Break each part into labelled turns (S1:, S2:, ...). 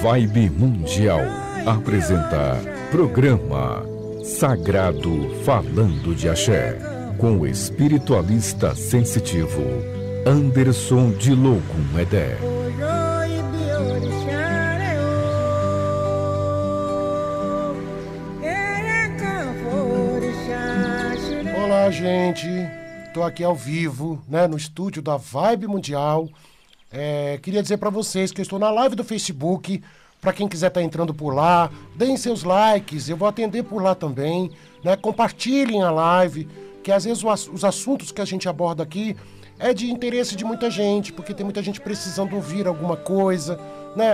S1: Vibe Mundial apresenta programa Sagrado Falando de Axé, com o espiritualista sensitivo Anderson de Logum Edé.
S2: Olá, gente. Estou aqui ao vivo, no estúdio da Vibe Mundial. Queria dizer para vocês que eu estou na live do Facebook. Para quem quiser estar entrando por lá, deem seus likes, eu vou atender por lá também. Compartilhem a live, que às vezes os assuntos que a gente aborda aqui é de interesse de muita gente, porque tem muita gente precisando ouvir alguma coisa,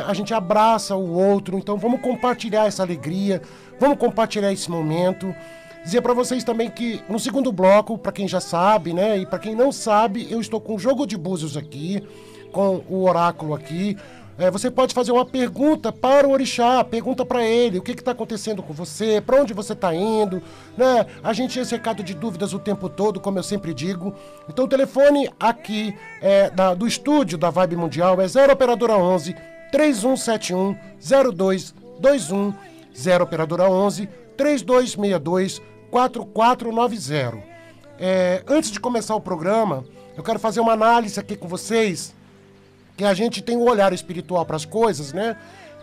S2: A gente abraça o outro, então vamos compartilhar essa alegria, vamos compartilhar esse momento. Dizer para vocês também que no segundo bloco, para quem já sabe, e para quem não sabe, eu estou com o jogo de búzios aqui, com o oráculo aqui. Você pode fazer uma pergunta para o orixá, pergunta para ele o que está acontecendo com você, para onde você está indo, A gente é cercado de dúvidas o tempo todo, como eu sempre digo. Então o telefone aqui do estúdio da Vibe Mundial é 0 operadora 11 3171 0221, 0 operadora 11 3262 4490. Antes de começar o programa, eu quero fazer uma análise aqui com vocês, que a gente tem um olhar espiritual para as coisas,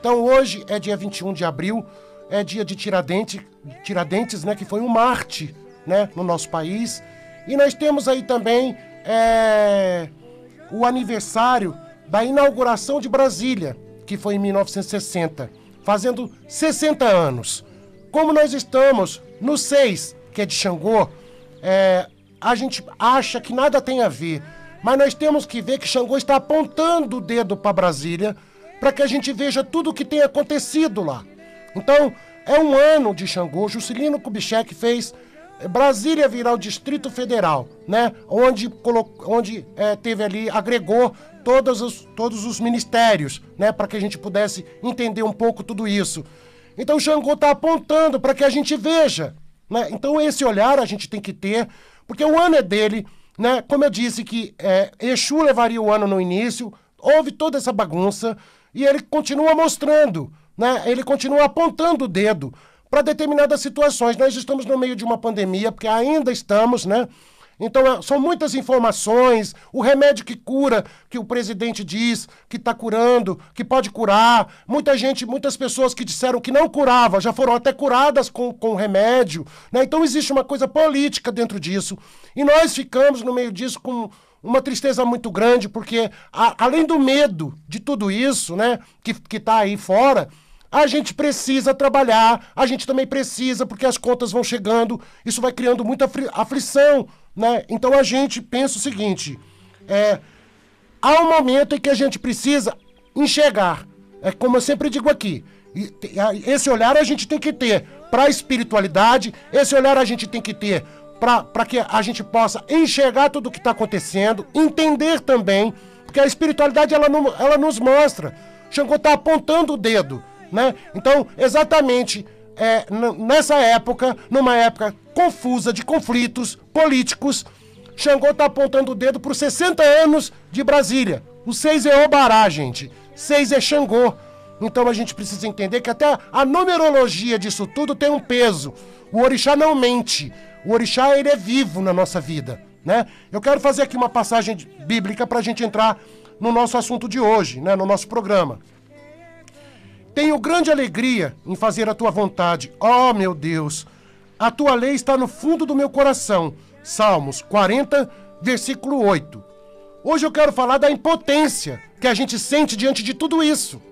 S2: Então hoje é dia 21 de abril, é dia de Tiradentes, que foi um Marte, no nosso país. E nós temos aí também o aniversário da inauguração de Brasília, que foi em 1960, fazendo 60 anos. Como nós estamos no 6, que é de Xangô, a gente acha que nada tem a ver, mas nós temos que ver que Xangô está apontando o dedo para Brasília, para que a gente veja tudo o que tem acontecido lá. Então, é um ano de Xangô. Juscelino Kubitschek fez Brasília virar o Distrito Federal, onde teve ali, agregou todos os ministérios, para que a gente pudesse entender um pouco tudo isso. Então, Xangô está apontando para que a gente veja, Então, esse olhar a gente tem que ter, porque o ano é dele, Como eu disse que Exu levaria o ano no início, houve toda essa bagunça, e ele continua mostrando, Ele continua apontando o dedo para determinadas situações. Nós estamos no meio de uma pandemia, porque ainda estamos, Então, são muitas informações, o remédio que cura, que o presidente diz que está curando, que pode curar. Muitas pessoas que disseram que não curava, já foram até curadas com o remédio, Então, existe uma coisa política dentro disso. E nós ficamos no meio disso com uma tristeza muito grande, porque além do medo de tudo isso, que está aí fora, a gente precisa trabalhar, a gente também precisa, porque as contas vão chegando, isso vai criando muita aflição, Então a gente pensa o seguinte, há um momento em que a gente precisa enxergar, como eu sempre digo aqui, esse olhar a gente tem que ter para a espiritualidade, esse olhar a gente tem que ter para que a gente possa enxergar tudo o que está acontecendo, entender também, porque a espiritualidade ela nos mostra, Xangô está apontando o dedo, Então, exatamente nessa época, numa época confusa de conflitos políticos, Xangô está apontando o dedo para os 60 anos de Brasília. O 6 é Obará, gente. 6 é Xangô. Então a gente precisa entender que até a numerologia disso tudo tem um peso. O orixá não mente. O orixá, ele é vivo na nossa vida, Eu quero fazer aqui uma passagem bíblica para a gente entrar no nosso assunto de hoje, no nosso programa. Tenho grande alegria em fazer a tua vontade, ó meu Deus. A tua lei está no fundo do meu coração. Salmos 40, versículo 8. Hoje eu quero falar da impotência que a gente sente diante de tudo isso,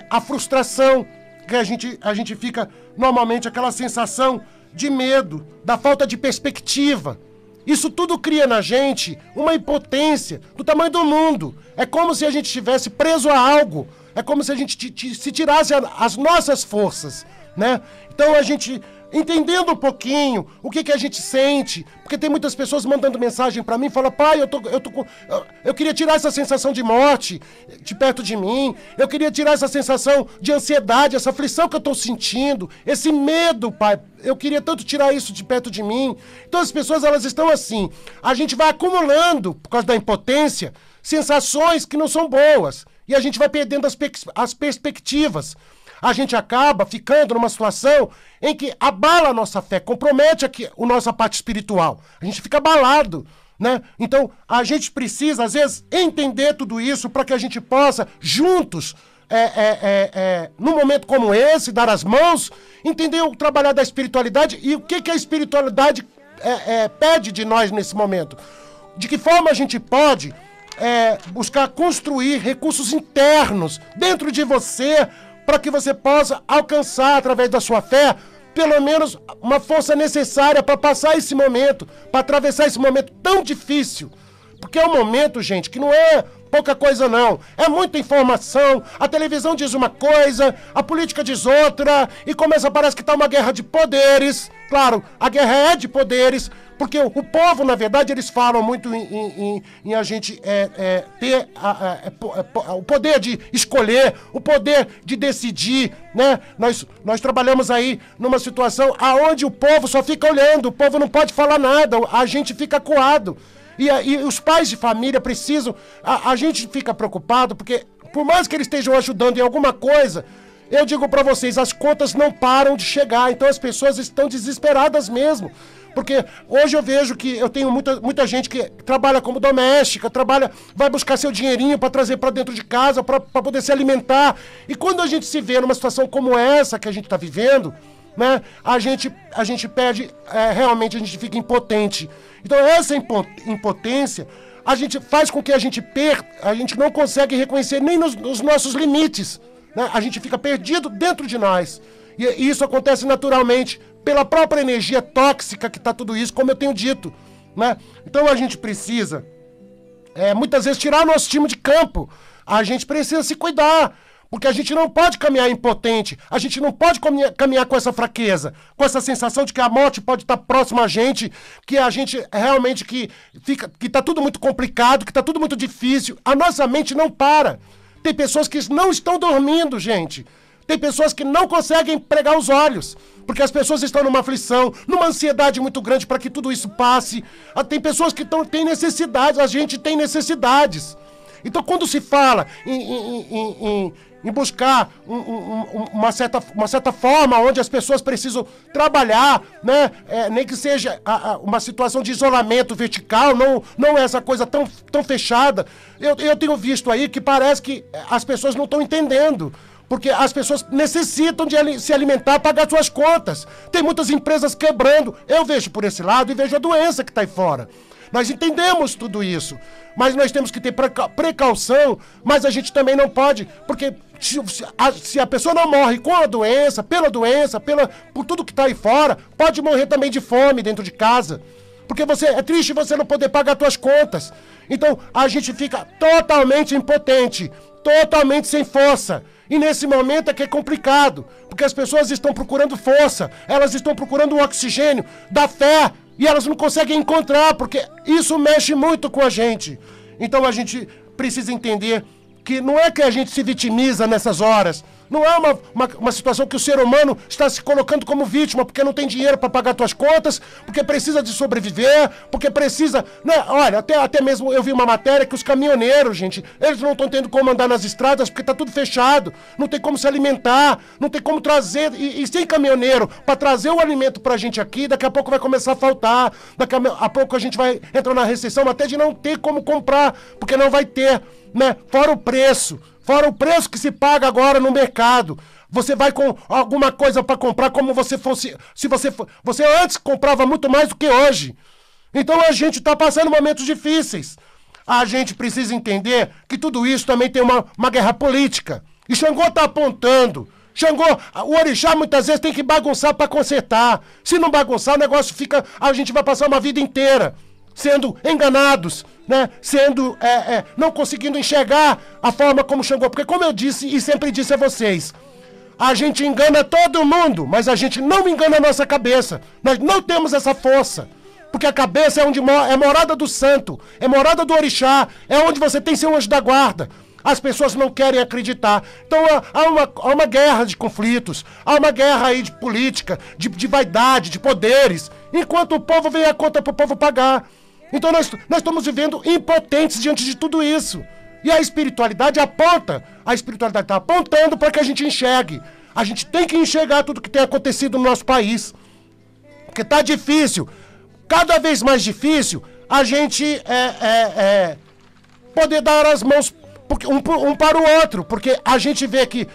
S2: A frustração, que a gente fica normalmente aquela sensação de medo, da falta de perspectiva. Isso tudo cria na gente uma impotência do tamanho do mundo. É como se a gente estivesse preso a algo. É como se a gente se tirasse as nossas forças, Então a gente, entendendo um pouquinho o que a gente sente, porque tem muitas pessoas mandando mensagem pra mim, fala, pai, eu queria tirar essa sensação de morte de perto de mim, eu queria tirar essa sensação de ansiedade, essa aflição que eu tô sentindo, esse medo, pai, eu queria tanto tirar isso de perto de mim. Então as pessoas, elas estão assim, a gente vai acumulando, por causa da impotência, sensações que não são boas. e a gente vai perdendo as perspectivas. A gente acaba ficando numa situação em que abala a nossa fé, compromete aqui a nossa parte espiritual. A gente fica abalado, né? Então, a gente precisa, às vezes, entender tudo isso para que a gente possa, juntos, num momento como esse, dar as mãos, entender o trabalhar da espiritualidade e o que a espiritualidade pede de nós nesse momento. De que forma a gente pode buscar construir recursos internos dentro de você para que você possa alcançar, através da sua fé, pelo menos uma força necessária para passar esse momento, para atravessar esse momento tão difícil. Porque é um momento, gente, que não é pouca coisa não, é muita informação, a televisão diz uma coisa, a política diz outra, e parece que tá uma guerra de poderes. Claro, a guerra é de poderes, porque o povo, na verdade, eles falam muito em a gente ter o poder de escolher, o poder de decidir, né? Nós trabalhamos aí numa situação onde o povo só fica olhando, o povo não pode falar nada, a gente fica acuado. E os pais de família precisam... A gente fica preocupado porque, por mais que eles estejam ajudando em alguma coisa, eu digo pra vocês, as contas não param de chegar. Então as pessoas estão desesperadas mesmo. Porque hoje eu vejo que eu tenho muita gente que trabalha como doméstica, vai buscar seu dinheirinho pra trazer pra dentro de casa, pra poder se alimentar. E quando a gente se vê numa situação como essa que a gente tá vivendo, né, a gente perde, realmente a gente fica impotente. Então essa impotência a gente faz com que a gente não consegue reconhecer nem nos nossos limites, né? A gente fica perdido dentro de nós. E isso acontece naturalmente pela própria energia tóxica que está tudo isso, como eu tenho dito, né? Então a gente precisa muitas vezes tirar nosso time de campo. A gente precisa se cuidar. Porque a gente não pode caminhar impotente, a gente não pode caminhar com essa fraqueza, com essa sensação de que a morte pode estar próxima a gente, que a gente realmente que está tudo muito complicado, que está tudo muito difícil. A nossa mente não para. Tem pessoas que não estão dormindo, gente. Tem pessoas que não conseguem pregar os olhos, porque as pessoas estão numa aflição, numa ansiedade muito grande para que tudo isso passe. Tem pessoas que têm necessidades, a gente tem necessidades. Então, quando se fala em buscar uma certa forma onde as pessoas precisam trabalhar, né? Nem que seja uma situação de isolamento vertical, não é essa coisa tão fechada. Eu tenho visto aí que parece que as pessoas não estão entendendo. Porque as pessoas necessitam de se alimentar, pagar suas contas. Tem muitas empresas quebrando. Eu vejo por esse lado e vejo a doença que está aí fora. Nós entendemos tudo isso, mas nós temos que ter precaução, mas a gente também não pode, porque se a pessoa não morre com a doença, por tudo que está aí fora, pode morrer também de fome dentro de casa. Porque é triste você não poder pagar suas contas. Então a gente fica totalmente impotente, totalmente sem força. E nesse momento é que é complicado, porque as pessoas estão procurando força, elas estão procurando o oxigênio da fé, e elas não conseguem encontrar, porque isso mexe muito com a gente. Então a gente precisa entender que não é que a gente se vitimiza nessas horas. Não é uma situação que o ser humano está se colocando como vítima porque não tem dinheiro para pagar suas contas, porque precisa de sobreviver, porque precisa... Né? Olha, até mesmo eu vi uma matéria que os caminhoneiros, gente, eles não estão tendo como andar nas estradas porque está tudo fechado, não tem como se alimentar, não tem como trazer... E sem caminhoneiro, para trazer o alimento para a gente aqui, daqui a pouco vai começar a faltar, daqui a pouco a gente vai entrar na recessão até de não ter como comprar, porque não vai ter, né? Fora o preço que se paga agora no mercado. Você vai com alguma coisa para comprar como você fosse... Você antes comprava muito mais do que hoje. Então a gente está passando momentos difíceis. A gente precisa entender que tudo isso também tem uma guerra política. E Xangô está apontando. O orixá muitas vezes tem que bagunçar para consertar. Se não bagunçar, o negócio fica... A gente vai passar uma vida inteira sendo enganados, né? Não conseguindo enxergar a forma como Xangô. Porque como eu disse e sempre disse a vocês, a gente engana todo mundo, mas a gente não engana a nossa cabeça. Nós não temos essa força. Porque a cabeça é onde é morada do santo, é morada do orixá, é onde você tem seu anjo da guarda. As pessoas não querem acreditar. Então há uma guerra de conflitos, há uma guerra aí de política, de vaidade, de poderes, enquanto o povo vem a conta para o povo pagar. Então nós estamos vivendo impotentes diante de tudo isso. E a espiritualidade aponta, a espiritualidade está apontando para que a gente enxergue. A gente tem que enxergar tudo que tem acontecido no nosso país. Porque tá difícil, cada vez mais difícil, a gente poder dar as mãos um para o outro. Porque a gente vê que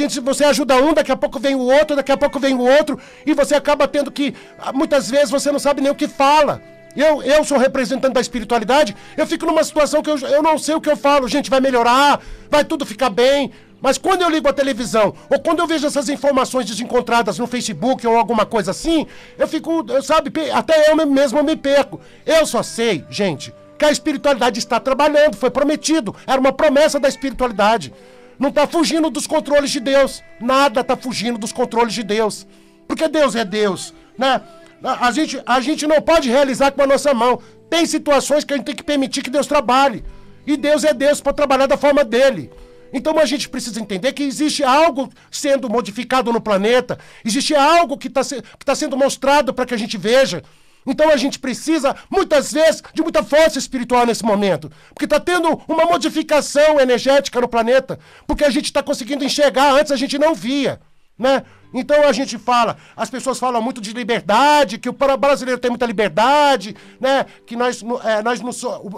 S2: se você ajuda um, daqui a pouco vem o outro, daqui a pouco vem o outro, e você acaba tendo que, muitas vezes, você não sabe nem o que fala. Eu sou representante da espiritualidade, eu fico numa situação que eu não sei o que eu falo. Gente, vai melhorar, vai tudo ficar bem. Mas quando eu ligo a televisão, ou quando eu vejo essas informações desencontradas no Facebook ou alguma coisa assim, eu fico, sabe, até eu mesmo me perco. Eu só sei, gente, que a espiritualidade está trabalhando, foi prometido, era uma promessa da espiritualidade. Não está fugindo dos controles de Deus, nada está fugindo dos controles de Deus. Porque Deus é Deus, né? A gente não pode realizar com a nossa mão. Tem situações que a gente tem que permitir que Deus trabalhe. E Deus é Deus para trabalhar da forma dele. Então a gente precisa entender que existe algo sendo modificado no planeta, existe algo que está sendo mostrado para que a gente veja. Então a gente precisa, muitas vezes, de muita força espiritual nesse momento. Porque está tendo uma modificação energética no planeta. Porque a gente está conseguindo enxergar, antes a gente não via, né? Então a gente fala, as pessoas falam muito de liberdade, que o brasileiro tem muita liberdade, né? Que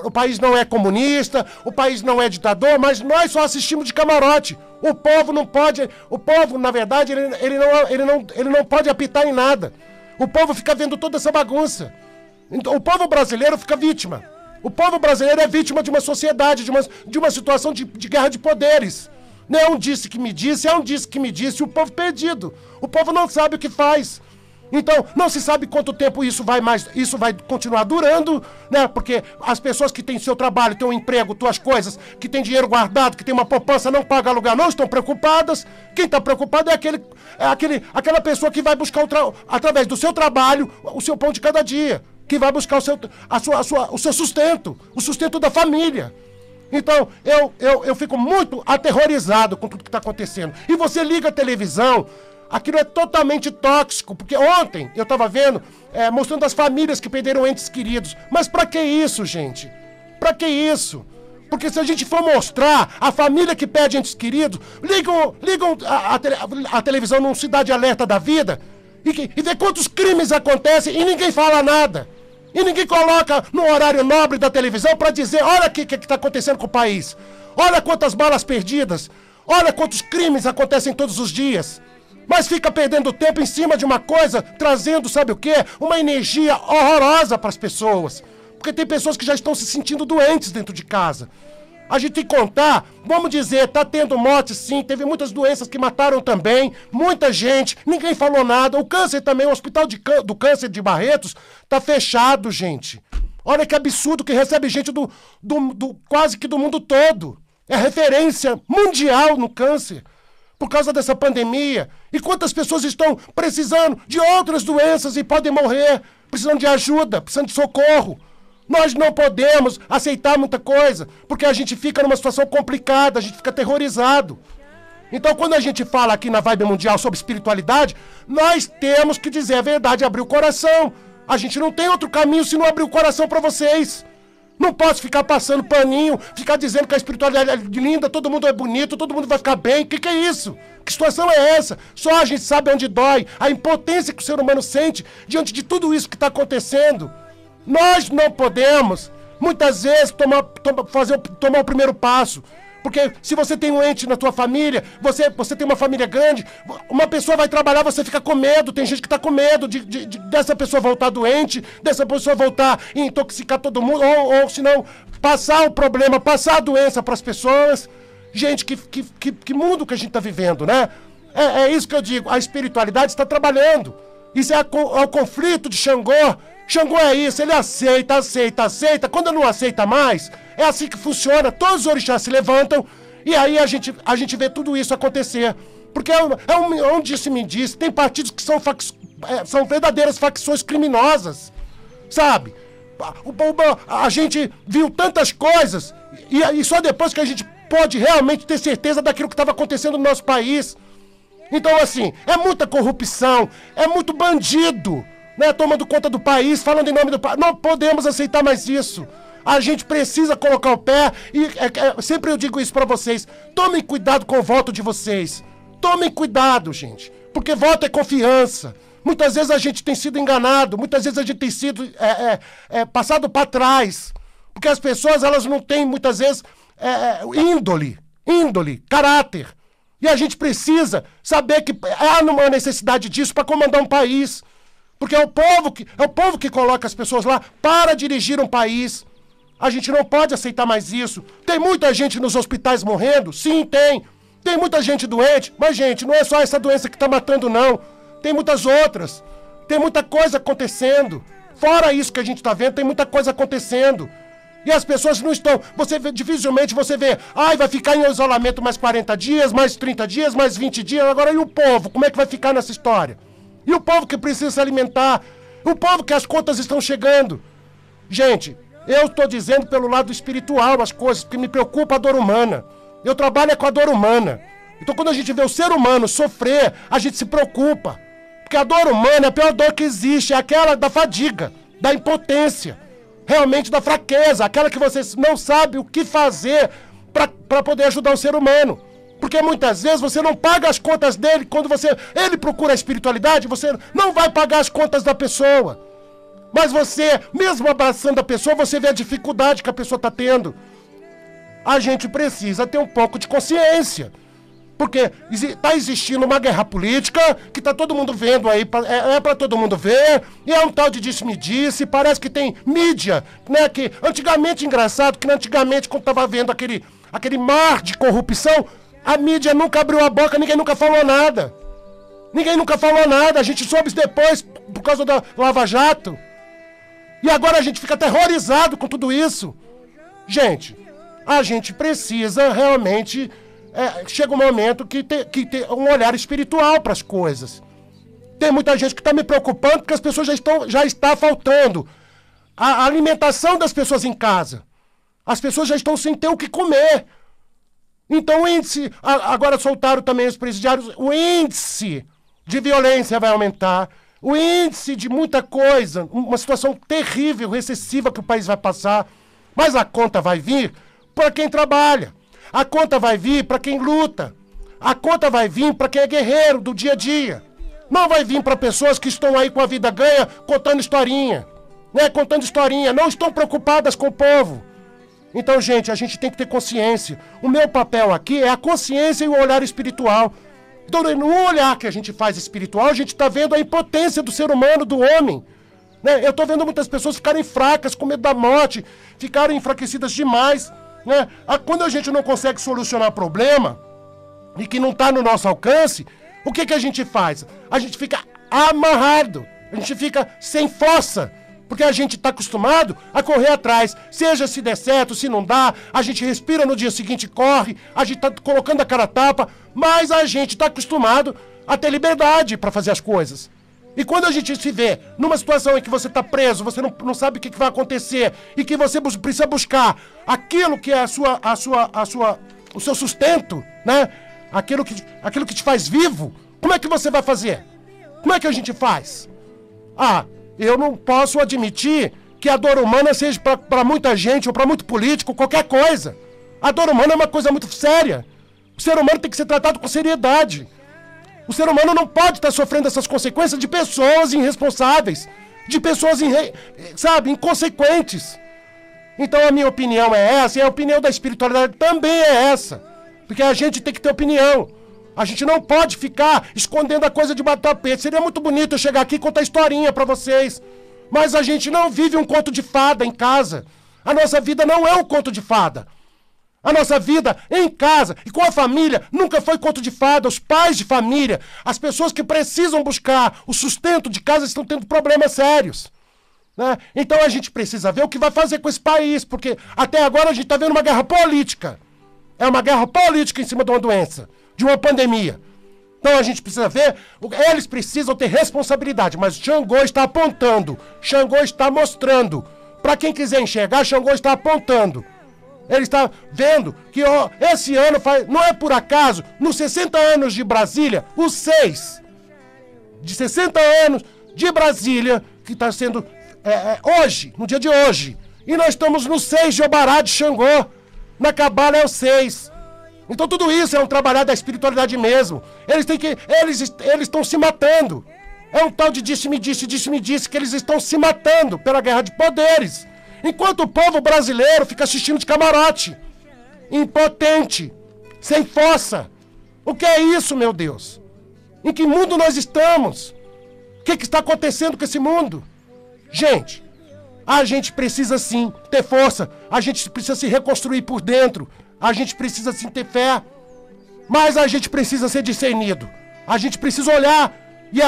S2: o país não é comunista, o país não é ditador, mas nós só assistimos de camarote. O povo não pode, na verdade, ele não pode apitar em nada. O povo fica vendo toda essa bagunça. Então, o povo brasileiro fica vítima. O povo brasileiro é vítima de uma sociedade, de uma situação de guerra de poderes. Não é um disse que me disse, é um disse que me disse, o povo perdido. O povo não sabe o que faz. Então, não se sabe quanto tempo isso vai continuar durando, né? Porque as pessoas que têm seu trabalho, têm um emprego, suas coisas, que têm dinheiro guardado, que têm uma poupança, não pagam aluguel, não estão preocupadas. Quem está preocupado é aquela pessoa que vai buscar, através do seu trabalho, o seu pão de cada dia. Que vai buscar o seu sustento, o sustento da família. Então, eu fico muito aterrorizado com tudo que está acontecendo. E você liga a televisão, aquilo é totalmente tóxico, porque ontem eu estava vendo, mostrando as famílias que perderam entes queridos. Mas pra que isso, gente? Pra que isso? Porque se a gente for mostrar a família que perde entes queridos, ligam a televisão num Cidade Alerta da vida e vê quantos crimes acontecem e ninguém fala nada. E ninguém coloca no horário nobre da televisão para dizer, olha o que está acontecendo com o país. Olha quantas balas perdidas. Olha quantos crimes acontecem todos os dias. Mas fica perdendo tempo em cima de uma coisa, trazendo, sabe o quê? Uma energia horrorosa para as pessoas. Porque tem pessoas que já estão se sentindo doentes dentro de casa. A gente tem que contar, vamos dizer, tá tendo morte sim, teve muitas doenças que mataram também, muita gente, ninguém falou nada. O câncer também, o hospital do câncer de Barretos tá fechado, gente. Olha que absurdo que recebe gente quase que do mundo todo. É referência mundial no câncer, por causa dessa pandemia. E quantas pessoas estão precisando de outras doenças e podem morrer, precisando de ajuda, precisando de socorro. Nós não podemos aceitar muita coisa, porque a gente fica numa situação complicada, a gente fica aterrorizado. Então, quando a gente fala aqui na Vibe Mundial sobre espiritualidade, nós temos que dizer a verdade e abrir o coração. A gente não tem outro caminho se não abrir o coração para vocês. Não posso ficar passando paninho, ficar dizendo que a espiritualidade é linda, todo mundo é bonito, todo mundo vai ficar bem. O que é isso? Que situação é essa? Só a gente sabe onde dói, a impotência que o ser humano sente diante de tudo isso que está acontecendo. Nós não podemos, muitas vezes, tomar o primeiro passo. Porque se você tem um ente na tua família, você tem uma família grande, uma pessoa vai trabalhar, você fica com medo. Tem gente que está com medo dessa pessoa voltar doente, dessa pessoa voltar e intoxicar todo mundo, ou se não, passar o problema, passar a doença para as pessoas. Gente, que mundo que a gente está vivendo, né? É isso que eu digo, a espiritualidade está trabalhando. Isso é o conflito de Xangô. Xangô é isso, ele aceita. Quando não aceita mais, é assim que funciona. Todos os orixás se levantam e aí a gente vê tudo isso acontecer. Porque um disse-me-disse, tem partidos que são verdadeiras facções criminosas, sabe? A gente viu tantas coisas e só depois que a gente pode realmente ter certeza daquilo que estava acontecendo no nosso país. Então, assim, é muita corrupção, é muito bandido, né, tomando conta do país, falando em nome do país. Não podemos aceitar mais isso. A gente precisa colocar o pé e sempre eu digo isso pra vocês. Tomem cuidado com o voto de vocês. Tomem cuidado, gente. Porque voto é confiança. Muitas vezes a gente tem sido enganado. Muitas vezes a gente tem sido passado pra trás. Porque as pessoas, elas não têm, muitas vezes, índole, caráter. E a gente precisa saber que há uma necessidade disso para comandar um país. Porque é o povo que coloca as pessoas lá para dirigir um país. A gente não pode aceitar mais isso. Tem muita gente nos hospitais morrendo? Sim, tem. Tem muita gente doente. Mas, gente, não é só essa doença que está matando, não. Tem muitas outras. Tem muita coisa acontecendo. Fora isso que a gente está vendo, tem muita coisa acontecendo. E as pessoas não estão... dificilmente você vê... vai ficar em isolamento mais 40 dias, mais 30 dias, mais 20 dias. Agora, e o povo? Como é que vai ficar nessa história? E o povo que precisa se alimentar? O povo que as contas estão chegando? Gente... Eu estou dizendo pelo lado espiritual as coisas, porque me preocupa a dor humana. Eu trabalho com a dor humana. Então quando a gente vê o ser humano sofrer, a gente se preocupa. Porque a dor humana é a pior dor que existe, é aquela da fadiga, da impotência, realmente da fraqueza, aquela que você não sabe o que fazer para poder ajudar o ser humano. Porque muitas vezes você não paga as contas dele, quando ele procura a espiritualidade, você não vai pagar as contas da pessoa. Mas você, mesmo abraçando a pessoa, você vê a dificuldade que a pessoa está tendo. A gente precisa ter um pouco de consciência. Porque está existindo uma guerra política que está todo mundo vendo aí, é para todo mundo ver, e é um tal de disse-me-disse, parece que tem mídia, né? Que antigamente, engraçado, que antigamente, quando estava vendo aquele mar de corrupção, a mídia nunca abriu a boca, ninguém nunca falou nada. Ninguém nunca falou nada, a gente soube depois, por causa da Lava Jato. E agora a gente fica aterrorizado com tudo isso. Gente, a gente precisa realmente... chega um momento que tem um olhar espiritual para as coisas. Tem muita gente que está me preocupando porque as pessoas já está faltando a alimentação das pessoas em casa. As pessoas já estão sem ter o que comer. Então o índice... Agora soltaram também os presidiários. O índice de violência vai aumentar. O índice de muita coisa, uma situação terrível, recessiva que o país vai passar. Mas a conta vai vir para quem trabalha. A conta vai vir para quem luta. A conta vai vir para quem é guerreiro do dia a dia. Não vai vir para pessoas que estão aí com a vida ganha, contando historinha. Né? Contando historinha. Não estão preocupadas com o povo. Então, gente, a gente tem que ter consciência. O meu papel aqui é a consciência e o olhar espiritual. Então, no olhar que a gente faz espiritual, a gente está vendo a impotência do ser humano, do homem. Né? Eu estou vendo muitas pessoas ficarem fracas, com medo da morte, ficarem enfraquecidas demais. Né? Quando a gente não consegue solucionar problema, e que não está no nosso alcance, o que a gente faz? A gente fica amarrado, a gente fica sem força. Porque a gente está acostumado a correr atrás. Seja se der certo, se não dá, a gente respira no dia seguinte, corre, a gente está colocando a cara a tapa, mas a gente está acostumado a ter liberdade para fazer as coisas. E quando a gente se vê numa situação em que você está preso, você não sabe o que vai acontecer, e que você precisa buscar aquilo que é o seu sustento, né? Aquilo que te faz vivo, como é que você vai fazer? Como é que a gente faz? Eu não posso admitir que a dor humana seja para muita gente ou para muito político, qualquer coisa. A dor humana é uma coisa muito séria. O ser humano tem que ser tratado com seriedade. O ser humano não pode estar sofrendo essas consequências de pessoas irresponsáveis, de pessoas, inconsequentes. Então a minha opinião é essa, e a opinião da espiritualidade também é essa. Porque a gente tem que ter opinião. A gente não pode ficar escondendo a coisa de bater tapete. Seria muito bonito eu chegar aqui e contar historinha pra vocês. Mas a gente não vive um conto de fada em casa. A nossa vida não é um conto de fada. A nossa vida em casa e com a família nunca foi conto de fada. Os pais de família, as pessoas que precisam buscar o sustento de casa estão tendo problemas sérios. Né? Então a gente precisa ver o que vai fazer com esse país. Porque até agora a gente está vendo uma guerra política. É uma guerra política em cima de uma doença, de uma pandemia. Então a gente precisa ver, eles precisam ter responsabilidade, mas Xangô está apontando, Xangô está mostrando. Para quem quiser enxergar, Xangô está apontando. Ele está vendo que esse ano, não é por acaso, nos 60 anos de Brasília, os 6 de 60 anos de Brasília, que está sendo hoje, no dia de hoje, E nós estamos no 6 de Obará de Xangô. Na Cabala é o 6. Então tudo isso é um trabalhar da espiritualidade mesmo. Eles estão se matando. É um tal de disse-me disse, que eles estão se matando pela guerra de poderes. Enquanto o povo brasileiro fica assistindo de camarote. Impotente. Sem força. O que é isso, meu Deus? Em que mundo nós estamos? O que está acontecendo com esse mundo? Gente, a gente precisa sim ter força. A gente precisa se reconstruir por dentro. A gente precisa sim ter fé. Mas a gente precisa ser discernido. A gente precisa olhar e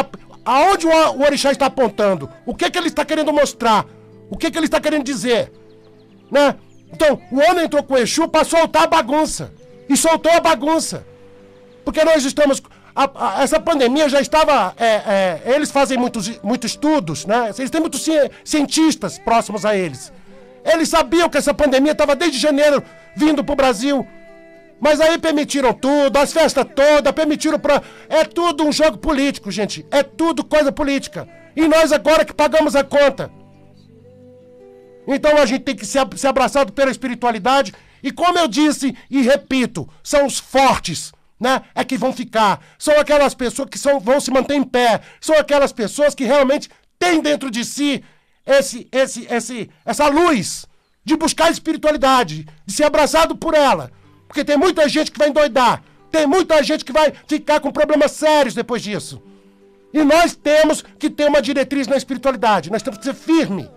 S2: aonde o orixá está apontando. O que ele está querendo mostrar. O que ele está querendo dizer. Né? Então, o homem entrou com o Exu para soltar a bagunça. E soltou a bagunça. Porque nós estamos... essa pandemia já estava... eles fazem muitos estudos, né? Eles têm muitos cientistas próximos a eles. Eles sabiam que essa pandemia estava desde janeiro vindo para o Brasil. Mas aí permitiram tudo, as festas todas, permitiram para... É tudo um jogo político, gente. É tudo coisa política. E nós agora que pagamos a conta. Então a gente tem que ser abraçado pela espiritualidade. E como eu disse e repito, são os fortes, né? É que vão ficar. São aquelas pessoas que vão se manter em pé. São aquelas pessoas que realmente têm dentro de si essa luz de buscar a espiritualidade, de ser abraçado por ela. Porque tem muita gente que vai endoidar. Tem muita gente que vai ficar com problemas sérios depois disso. E nós temos que ter uma diretriz na espiritualidade. Nós temos que ser firme.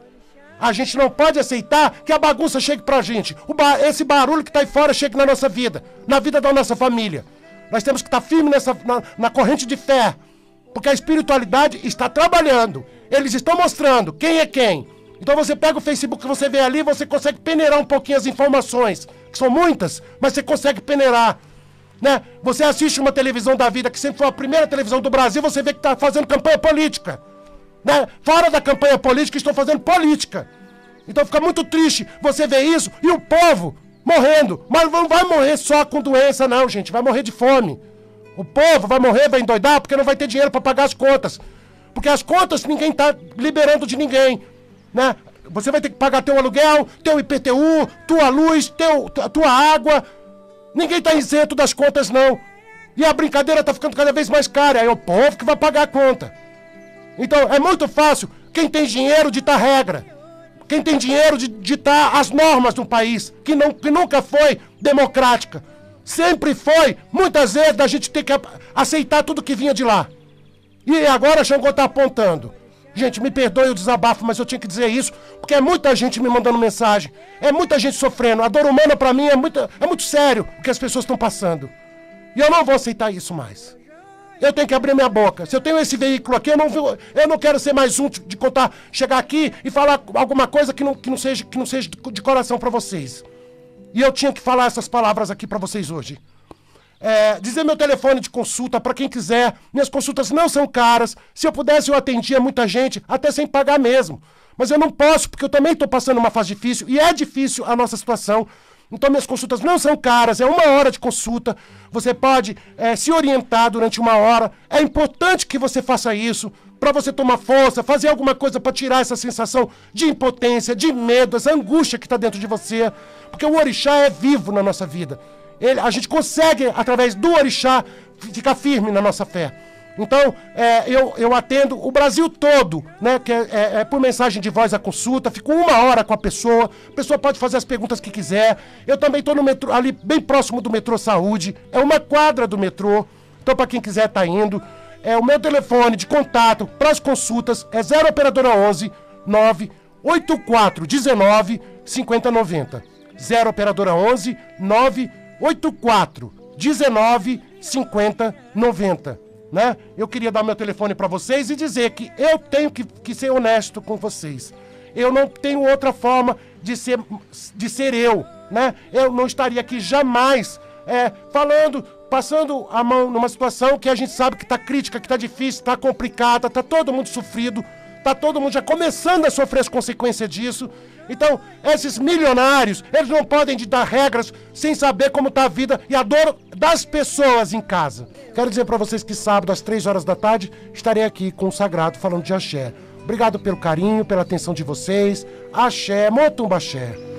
S2: A gente não pode aceitar que a bagunça chegue pra gente. Esse barulho que tá aí fora chegue na nossa vida. Na vida da nossa família. Nós temos que estar firmes na corrente de fé. Porque a espiritualidade está trabalhando. Eles estão mostrando quem é quem. Então você pega o Facebook que você vê ali, você consegue peneirar um pouquinho as informações. Que são muitas, mas você consegue peneirar. Né? Você assiste uma televisão da vida, que sempre foi a primeira televisão do Brasil, você vê que está fazendo campanha política. Né? Fora da campanha política, estão fazendo política. Então fica muito triste você ver isso e o povo morrendo. Mas não vai morrer só com doença, não, gente. Vai morrer de fome. O povo vai morrer, vai endoidar, porque não vai ter dinheiro para pagar as contas. Porque as contas ninguém está liberando de ninguém. Né? Você vai ter que pagar teu aluguel, teu IPTU, tua luz, tua água. Ninguém está isento das contas, não. E a brincadeira está ficando cada vez mais cara. É o povo que vai pagar a conta. Então, é muito fácil quem tem dinheiro ditar regra. Quem tem dinheiro de ditar as normas do país, que nunca foi democrática. Sempre foi, muitas vezes, da gente ter que aceitar tudo que vinha de lá. E agora Xangô está apontando. Gente, me perdoe o desabafo, mas eu tinha que dizer isso, porque é muita gente me mandando mensagem. É muita gente sofrendo. A dor humana, pra mim, é muito sério o que as pessoas estão passando. E eu não vou aceitar isso mais. Eu tenho que abrir minha boca. Se eu tenho esse veículo aqui, eu não quero ser mais um de contar, chegar aqui e falar alguma coisa que não seja de coração pra vocês. E eu tinha que falar essas palavras aqui pra vocês hoje. Dizer meu telefone de consulta pra quem quiser. Minhas consultas não são caras. Se eu pudesse, eu atendia muita gente, até sem pagar mesmo. Mas eu não posso, porque eu também tô passando uma fase difícil, e é difícil a nossa situação. Então minhas consultas não são caras, é 1 hora de consulta. Você pode se orientar durante 1 hora. É importante que você faça isso, para você tomar força, fazer alguma coisa para tirar essa sensação de impotência, de medo, essa angústia que está dentro de você. Porque o orixá é vivo na nossa vida. A gente consegue, através do orixá, ficar firme na nossa fé. Então, eu atendo o Brasil todo, né? Que é por mensagem de voz a consulta. Fico 1 hora com a pessoa pode fazer as perguntas que quiser. Eu também estou no metrô, ali bem próximo do metrô Saúde. É 1 quadra do metrô. Então, para quem quiser tá indo. O meu telefone de contato para as consultas é 0 operadora 11 98419 5090. 0 operadora 11 98419 5090. Né? Eu queria dar meu telefone para vocês e dizer que eu tenho que ser honesto com vocês. Eu não tenho outra forma de ser eu, né? Eu não estaria aqui jamais passando a mão numa situação que a gente sabe que está crítica, que está difícil, está complicada, está todo mundo sofrido, está todo mundo já começando a sofrer as consequências disso. Então, esses milionários, eles não podem ditar regras sem saber como está a vida e a dor das pessoas em casa. Quero dizer para vocês que sábado, às 3 horas da tarde, estarei aqui com o Sagrado falando de axé. Obrigado pelo carinho, pela atenção de vocês. Axé, Motumba Axé.